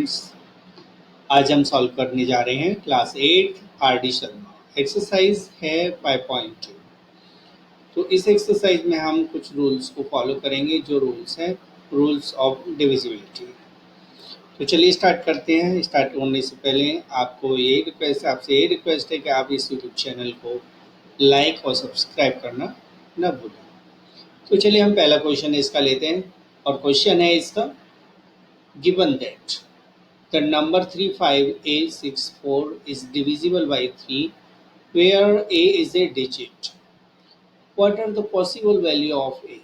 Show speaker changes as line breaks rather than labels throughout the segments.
आज हम सॉल्व करने जा रहे हैं क्लास 8 आर.डी. शर्मा। एक्सरसाइज है 5.2। तो इस एक्सरसाइज में हम कुछ रूल्स को फॉलो करेंगे, जो रूल्स हैं रूल्स ऑफ डिविजिबिलिटी। तो चलिए स्टार्ट करते हैं। स्टार्ट होने से पहले आपसे यही रिक्वेस्ट है कि आप इस यूट्यूब चैनल को लाइक और सब्सक्राइब करना न भूलें। तो चलिए हम पहला क्वेश्चन इसका लेते हैं, और क्वेश्चन है इसका, given that the number 35A64 is divisible by 3 where A is a digit. What are the possible value of A?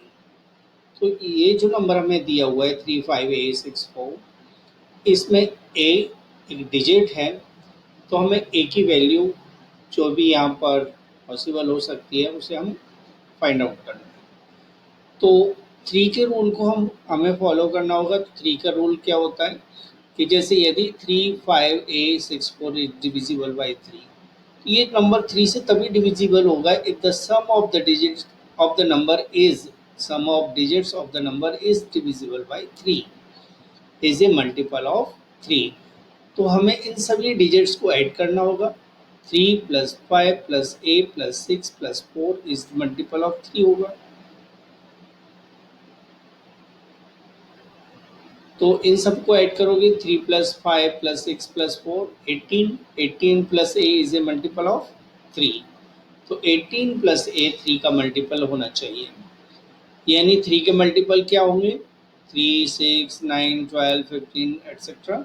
तो ये जो नंबर हमें दिया हुआ है 35A64, इसमें A एक डिजिट है, तो हमें A की वैल्यू जो भी यहाँ पर पॉसिबल हो सकती है उसे हम फाइंड आउट करना है। तो 3 के रूल को हमें फॉलो करना होगा। तो 3 का रूल क्या होता है कि जैसे यदि 35A64 इज डिविजिबल बाई 3, तो ये नंबर 3 से तभी डिविजिबल होगा if the sum of the digits of the number is divisible by 3 is a multiple of 3। तो हमें इन सभी डिजिट्स को ऐड करना होगा। 3 + 5 + A + 6 + 4 इज मल्टीपल ऑफ 3 होगा। तो इन सबको ऐड करोगे, 3 + 5 + 6 + 4 18, 18 + A is a multiple of 3। तो 18 + A 3 का मल्टीपल होना चाहिए। यानी 3 के मल्टीपल क्या होंगे? 3, 6, 9, 12, 15 एट्सेट्रा।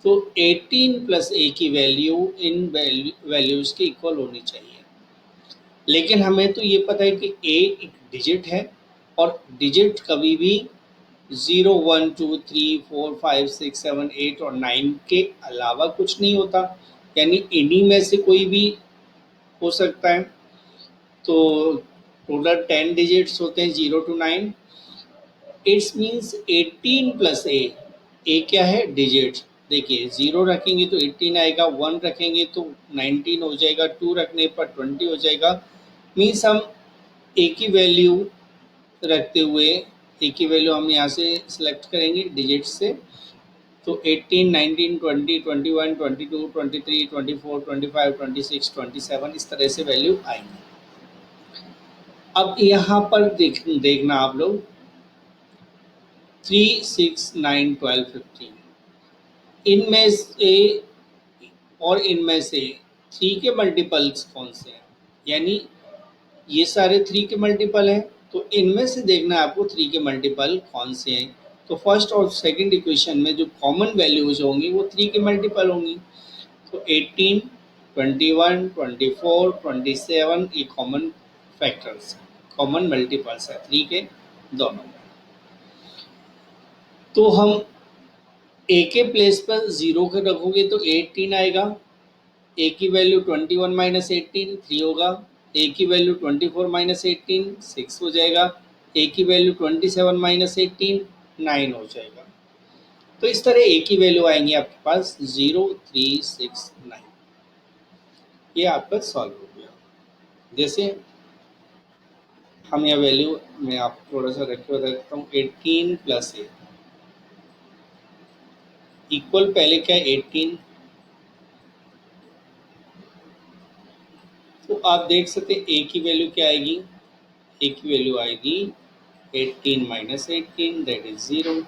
तो 18 + A की वैल्यू इन वैल्यूज़ के इक्वल होनी चाहिए। लेकिन हमें तो ये पता है कि A एक डिजिट है, और डिजिट कभी भी 0, 1, 2, 3, 4, 5, 6, 7, 8 और 9 के अलावा कुछ नहीं होता, यानी इन्हीं में से कोई भी हो सकता है। तो टोटल 10 डिजिट्स होते हैं 0 to 9। It's means 18 + A। A क्या है? डिजिट। देखिए 0 रखेंगे तो 18 आएगा, 1 रखेंगे तो 19 हो जाएगा, 2 रखने पर 20 हो जाएगा। मीन्स हम A की वैल्यू रखते हुए A की वैल्यू हम यहाँ से सिलेक्ट करेंगे डिजिट से। तो 18, 19, 20, 21, 22, 23, 24, 25, 26, 27 इस तरह से वैल्यू आएंगी। अब यहाँ पर देखना आप लोग 3, 6, 9, 12, 15 इनमें से और इनमें से 3 के मल्टीपल्स कौन से हैं? यानी ये सारे 3 के मल्टीपल हैं, तो इनमें से देखना है आपको 3 के मल्टीपल कौन से हैं। तो फर्स्ट और सेकंड इक्वेशन में जो कॉमन वैल्यूज होंगी वो 3 के मल्टीपल होंगी। तो 18, 21, 24, 27 ये कॉमन फैक्टर्स, कॉमन मल्टीपल्स है 3 के दोनों में। तो हम A के प्लेस पर 0 के रखोगे तो 18 आएगा। A की वैल्यू 21 - 18 3 होगा। A की वैल्यू 24 - 18 6 हो जाएगा। A की वैल्यू 27 - 18 9 हो जाएगा। तो इस तरह A की वैल्यू आएंगी आपके पास 0, 3, 6, 9। ये आपका सॉल्व हो गया। जैसे हम यह वैल्यू मैं आपको थोड़ा सा रखे हुए रखता हूँ, 18 + A इक्वल पहले क्या है 18। तो आप देख सकते हैं A की वैल्यू क्या आएगी? A की वैल्यू आएगी 18 - 18 दैट इज 0।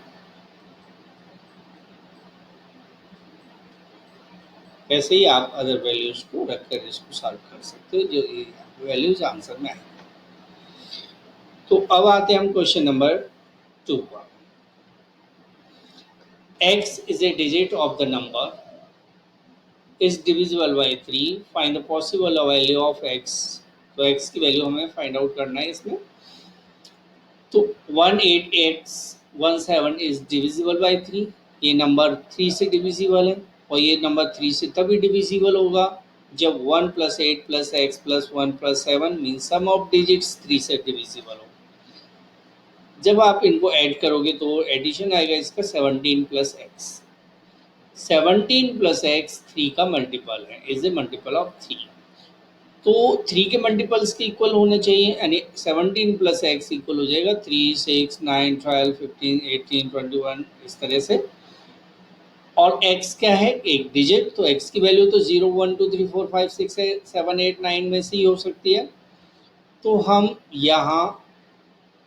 ऐसे ही आप अदर वैल्यूज को रखकर इसको सॉल्व कर सकते हो, जो वैल्यूज आंसर में आएंगे। तो अब आते हैं हम क्वेश्चन नंबर 2 पर। x is a digit of the number is divisible by 3, find the possible value of x। तो x की वैल्यू हमें फाइंड आउट करना है इसमें। तो 18x17 इज डिविजिबल बाई 3, ये नंबर 3 से डिविजिबल है, और ये नंबर 3 से तभी डिविजिबल होगा जब 1 + 8 + x + 1 + 7 mean some of digits 3 से डिविजिबल हो। जब आप इनको ऐड करोगे तो एडिशन आएगा इसका 17 + x। 17 + x 3 का मल्टीपल है, इज ए मल्टीपल ऑफ 3। तो 3 के मल्टीपल्स के इक्वल होने चाहिए, यानी 17 + x इक्वल हो जाएगा 3, 6, 9, 12, 15, 18, 21 इस तरह से। और x क्या है, एक डिजिट, तो x की वैल्यू तो 0 1 2 3 4 5 6 7 8 9 में से ही हो सकती है। तो हम यहाँ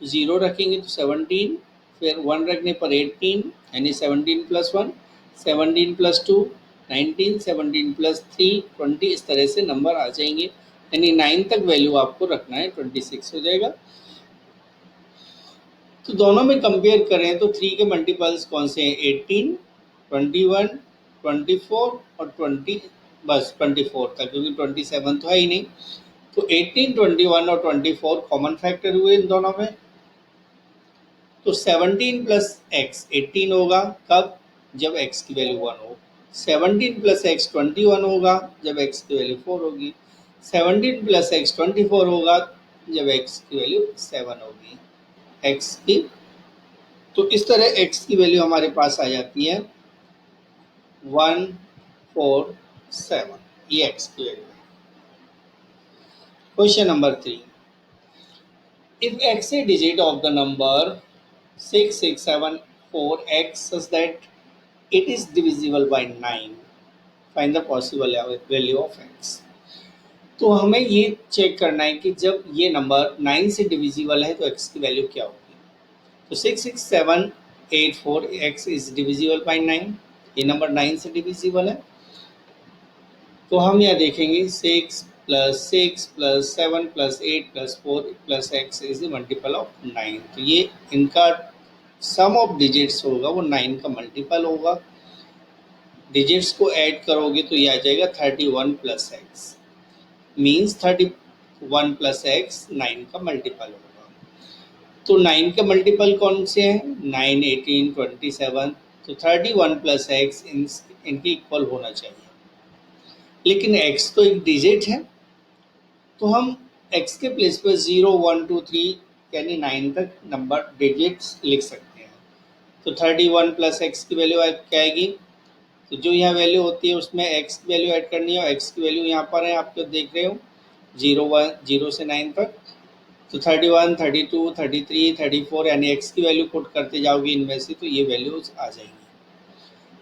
0 रखेंगे तो 17, फिर 1 रखने पर 18, यानी 17 प्लस 1 17 प्लस 2 19, 17 प्लस 3 20, इस तरह से नंबर आ जाएंगे, यानी 9 तक वैल्यू आपको रखना है, 26 हो जाएगा। तो दोनों में कंपेयर करें तो 3 के मल्टीपल्स कौन से हैं, 18 21 24 और 20, बस 24 तक, क्योंकि 27 तो है ही नहीं। तो 18 21 और 24 कॉमन फैक्टर हुए इन दोनों में, तो 17 प्लस एक्स 18 होगा, कब, जब x की वैल्यू 1 हो। 17 प्लस एक्स 21 होगा जब x की वैल्यू 4 होगी। 17 प्लस एक्स 24 होगा जब x की वैल्यू 7 होगी, x की। तो इस तरह x की वैल्यू हमारे पास आ जाती है 1 4 7, ये x की वैल्यू है। Question number 3, if x a digit of the number 6674x such that it is divisible by 9, find the possible value of x। तो हमें ये चेक करना है कि जब ये नंबर 9 से डिविजिबल है तो x की वैल्यू क्या होगी। तो 66784 x इज डिविजिबल बाई 9, ये नंबर 9 से डिविजिबल है। तो हम यहाँ देखेंगे 6 plus 6 plus 7 plus 8 plus 4 plus x is the multiple of 9। तो ये इनका सम ऑफ डिजिट्स होगा वो 9 का मल्टीपल होगा। डिजिट्स को ऐड करोगे तो ये आ जाएगा 31 plus x, means 31 plus x 9 का मल्टीपल होगा। तो 9 के मल्टीपल कौन से हैं, 9 18 27, तो 31 प्लस एक्स इनके इक्वल होना चाहिए। लेकिन x तो एक डिजिट है, तो हम x के प्लेस पर 0 1 2 3 यानी 9 तक नंबर डिजिट्स लिख सकते हैं। तो 31 प्लस एक्स की वैल्यू क्या आएगी, तो जो यहाँ वैल्यू होती है उसमें x की वैल्यू ऐड करनी है, और x की वैल्यू यहाँ पर है, आप तो देख रहे हो 0 से 9 तक। तो 31 32 33 34, यानी x की वैल्यू पुट करते जाओगे इनमें से तो ये वैल्यूज आ जाएंगी।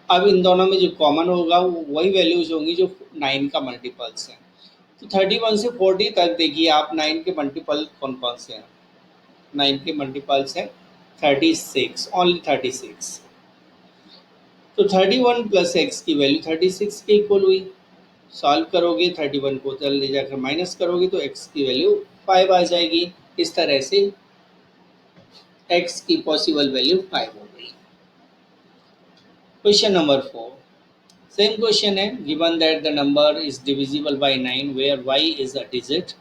अब इन दोनों में जो कॉमन होगा वो वही वैल्यूज होंगी जो 9 का मल्टीपल्स हैं। तो 31 से 40 तक देखिए आप 9 के मल्टीपल कौन कौन से हैं, 9 के मल्टीपल्स हैं 36, ओनली 36। तो 31 प्लस एक्स की वैल्यू 36 के इक्वल हुई। सॉल्व करोगे 31 को चल ले जाकर माइनस करोगे तो x की वैल्यू 5 आ जाएगी। इस तरह से x की पॉसिबल वैल्यू 5 हो गई। क्वेश्चन नंबर 4, सेम क्वेश्चन है, given that the number is divisible by 9 where y is a digit,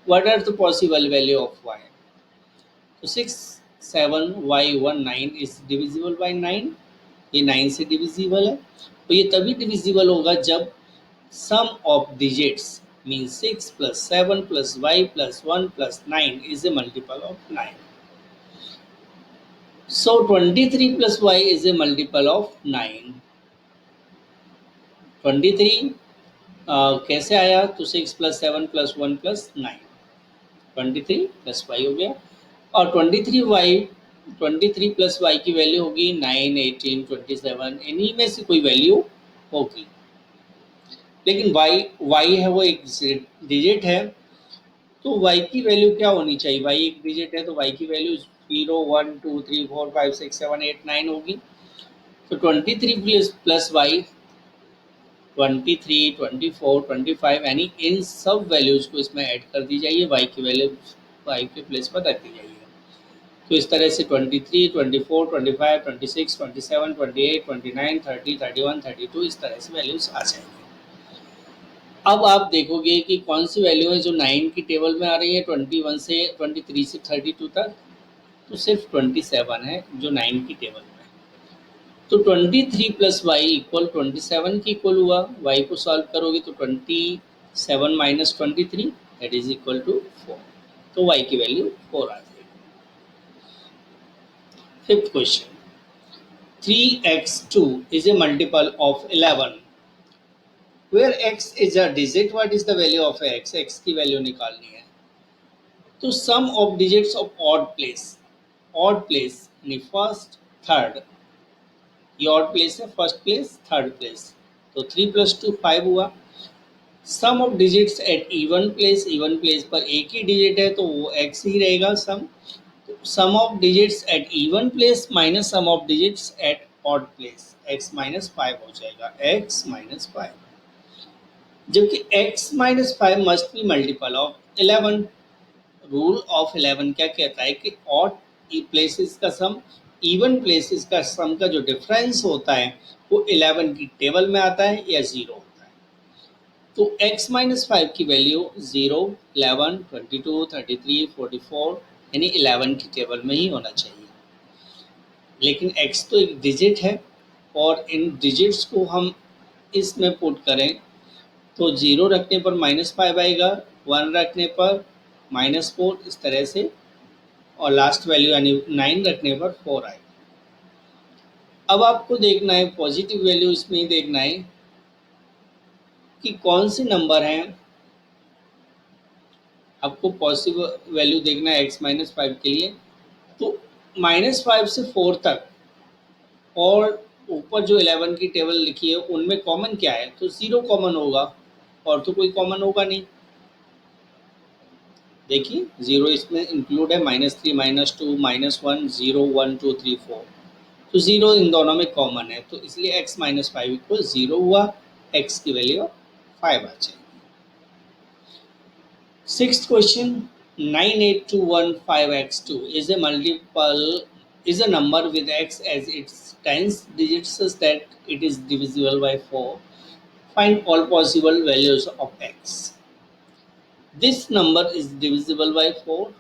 what are the possible value of y। तो 67y19 इज डिविजिबल बाय 9, ये 9 से डिविजिबल है। तो ये तभी डिविजिबल होगा जब sum of digits means 6 plus 7 plus y plus 1 plus 9 is a multiple of 9. So 23 plus y is a multiple of 9. 23 कैसे आया, तो 6 plus 7 plus 1 plus 9, 23 plus y हो गया। और 23 प्लस वाई की वैल्यू होगी 9 18 27, इन्हीं में से कोई वैल्यू होगी। लेकिन y है वो एक डिजिट है, तो y की वैल्यू क्या होनी चाहिए, y एक डिजिट है तो y की वैल्यू 0 1 2 3 4 5 6 7 8 9 होगी। तो 23 प्लस वाई 23 24 25, यानी इन सब वैल्यूज को इसमें ऐड कर दी जाइए, y की वैल्यू y के प्लेस पर रख दी जाइए। तो इस तरह से 23 24 25 26 27 28 29 30 31 32 इस तरह से वैल्यूज आ जाएंगे। अब आप देखोगे कि कौन सी वैल्यू है जो 9 की टेबल में आ रही है 21 से 23 से 32 तक, तो सिर्फ 27 है जो 9 की टेबल में है। तो 23 प्लस वाई इक्वल 27 की इक्वल हुआ, वाई को सॉल्व करोगे तो 27 minus 23 that is equal to 4, तो वाई की वैल्यू 4 आ जाएगी। Fifth question, 3x2 is a multiple of 11 where x is a digit, what is the value of x, x की वैल्यू निकालनी है। तो sum of digits of odd place यानी फर्स्ट थर्ड ये ऑड प्लेस है, फर्स्ट प्लेस थर्ड प्लेस, तो 3 + 2 5 हुआ। Sum of digits at even place पर एक ही डिजिट है तो वो x ही रहेगा सम। Sum of digits at even place minus sum of digits at odd place, x - 5 हो जाएगा, x - 5, जबकि x - 5 must be multiple of 11। Rule of 11 क्या कहता है कि ऑड प्लेसेस का सम इवन प्लेसेस का सम का जो डिफरेंस होता है वो 11 की टेबल में आता है या 0 होता है। तो x - 5 की वैल्यू 0, 11, 22, 33, 44 यानी 11 की टेबल में ही होना चाहिए। लेकिन x तो एक डिजिट है और इन डिजिट्स को हम इसमें पुट करें तो 0 रखने पर -5 आएगा, 1 रखने पर -4, इस तरह से, और लास्ट वैल्यू यानी 9 रखने पर 4 आएगा। अब आपको देखना है पॉजिटिव वैल्यू, इसमें ही देखना है कि कौन से नंबर हैं। आपको पॉजिटिव वैल्यू देखना है x - 5 के लिए, तो -5 से 4 तक और ऊपर जो 11 की टेबल लिखी है उनमें कॉमन क्या है, तो 0 कॉमन होगा और तो कोई कॉमन होगा नहीं। देखिए 0 इसमें इंक्लूड है, -3, -2, -1, 0, 1, 2, 3, 4, तो 0 इन दोनों में कॉमन है, तो इसलिए x - 5 इक्वल 0 हुआ, x की वैल्यू 5 आ जाएगी। Sixth question, 98215x2 is a multiple, is a number with x as its tens digits such that it is divisible by 4. Find all possible values of x. This number is divisible by 4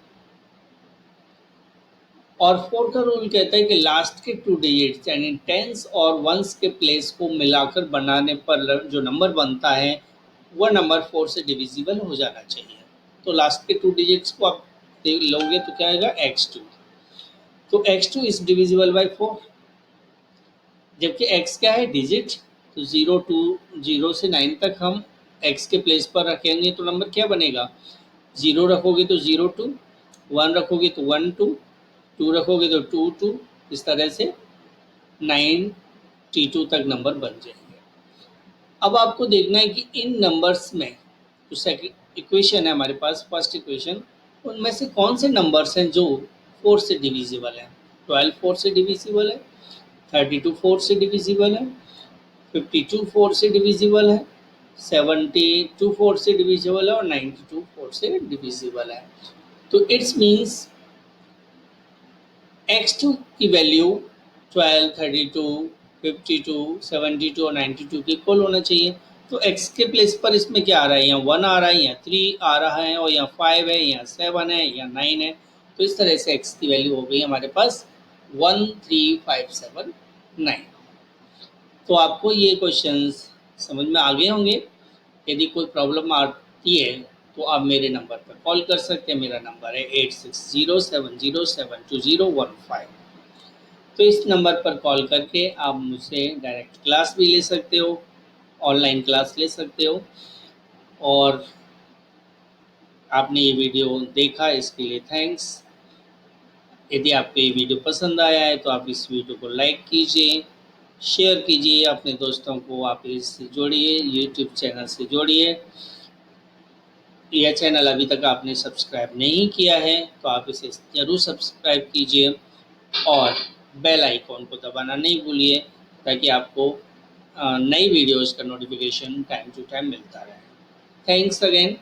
और 4 का rule कहता है कि last के 2 digits यानी tense और once के place को मिलाकर बनाने पर जो नंबर बनता है वह नंबर 4 से डिविजिबल हो जाना चाहिए। तो लास्ट के 2 डिजिट्स को आप लोगे तो क्या आएगा, x2, तो x2 इज डिविजिबल बाय 4, जबकि x क्या है, डिजिट, तो 0 से 9 तक हम x के प्लेस पर रखेंगे तो नंबर क्या बनेगा, 0 रखोगे तो 02, 1 रखोगे तो 12, 2 रखोगे तो 22, इस तरह से 92 तक नंबर बन जाएंगे। अब आपको देखना है कि इन नंबर्स में जो सेकंड इक्वेशन है हमारे पास, फर्स्ट इक्वेशन, उनमें से कौन से नंबर्स हैं जो 4 से डिविजिबल हैं। 12 4 से डिविजिबल है, 32 4 से डिविजिबल है, 52 4 से डिविजिबल है, 72 4 से डिविजिबल है और 92 4 से डिविजिबल है। तो इट्स मीन्स x2 की वैल्यू 12, 32, 52, 72 और 92 के इक्वल होना चाहिए। तो x के प्लेस पर इसमें क्या आ रहा है, यहाँ 1 आ रहा है, यहाँ 3 आ रहा है और यहाँ 5 है, यहाँ 7 है, यहाँ 9 है, तो इस तरह से x की वैल्यू हो गई हमारे पास 1, 3, 5, 7, 9। तो आपको ये क्वेश्चंस समझ में आ गए होंगे। यदि कोई प्रॉब्लम आती है तो आप मेरे नंबर पर कॉल कर सकते हैं। मेरा नंबर है 8607072015। तो इस नंबर पर कॉल करके आप मुझसे डायरेक्ट क्लास भी ले सकते हो, ऑनलाइन क्लास ले सकते हो। और आपने ये वीडियो देखा इसके लिए थैंक्स। यदि आपको ये वीडियो पसंद आया है तो आप इस वीडियो को लाइक कीजिए, शेयर कीजिए अपने दोस्तों को, आप इससे जोड़िए, यूट्यूब चैनल से जोड़िए। यह चैनल अभी तक आपने सब्सक्राइब नहीं किया है तो आप इसे ज़रूर सब्सक्राइब कीजिए और बेल आइकॉन को दबाना नहीं भूलिए ताकि आपको नई वीडियोज़ का नोटिफिकेशन टाइम टू टाइम मिलता रहे। Thanks again.